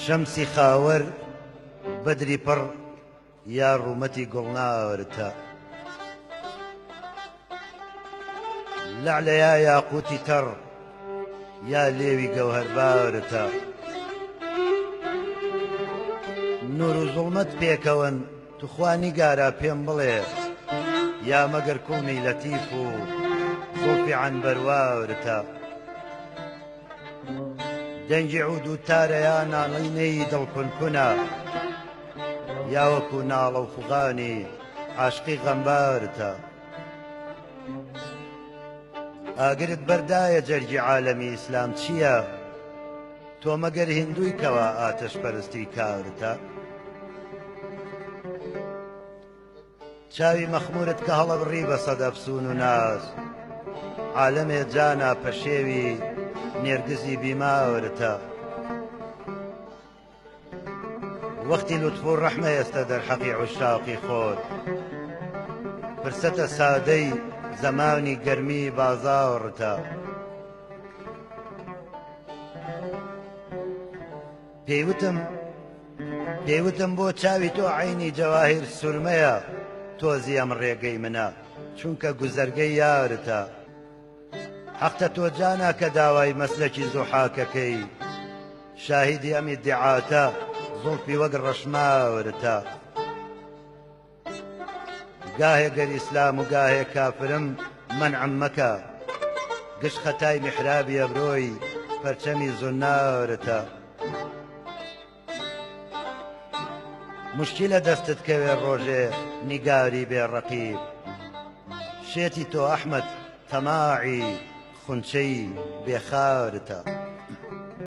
شەمسی خاوەر بەدری پڕ یا ڕوومەتی گوڵناوەرتە، لەعلە یا یاقوتی تەڕ یا لێوی گەوهەربارتە. نور و زوڵمەت پێکەون توخوانی گارە پێم بڵێ، یا مەگەر کوڵمی لەتیف و زوڵفی عنبەرواورتە. دەنگی عود و تارە یا ناڵینەی دڵکونکونە، یا وەکو ناڵە و فوغانی عاشقی غەمبارتە. ئاگرت بەردایە جەرگی عالەمی ئیسلام چییە؟ تۆ مەگەر هیندووی کەوا ئاتەش پەرستی کارتە. چاوی مەخمورت کە هەڵەبڕی بە سەد ئەفسون و ناز، عالەمێ جانا پەشێوی نێرگزی بیماورتە. وەختی لوتف و ڕەحمە ئێستا دەرحەقی عوشاقی خۆت، فرسەتە سادەی زەمانی گەرمی بازاڕتە. پێیوتم بۆ چاوی تۆ عینی جەواهیر سورمەیە، تۆزی ئەم ڕێگەی منە چونکە گوزەرگەی یارتە. حەقتە تۆ جانا کە داوای مەسلەکی زوحاکەکەی، شاهیدی ئەم ئیدعاتە زوڵفی وەک ڕەشماورتە. گاهێ گەر ئیسلام و گاهێ کافرم مەنعم مەکە، گشت خەتای میحرابی ئەبرۆی پەرچەمی زوناورتە. مشکلە دەستت کەوێ ڕۆژێ نیگاری بێڕەقیب، شێتی تۆ ئەحمەد تەماعی خونچەی بێخارتە.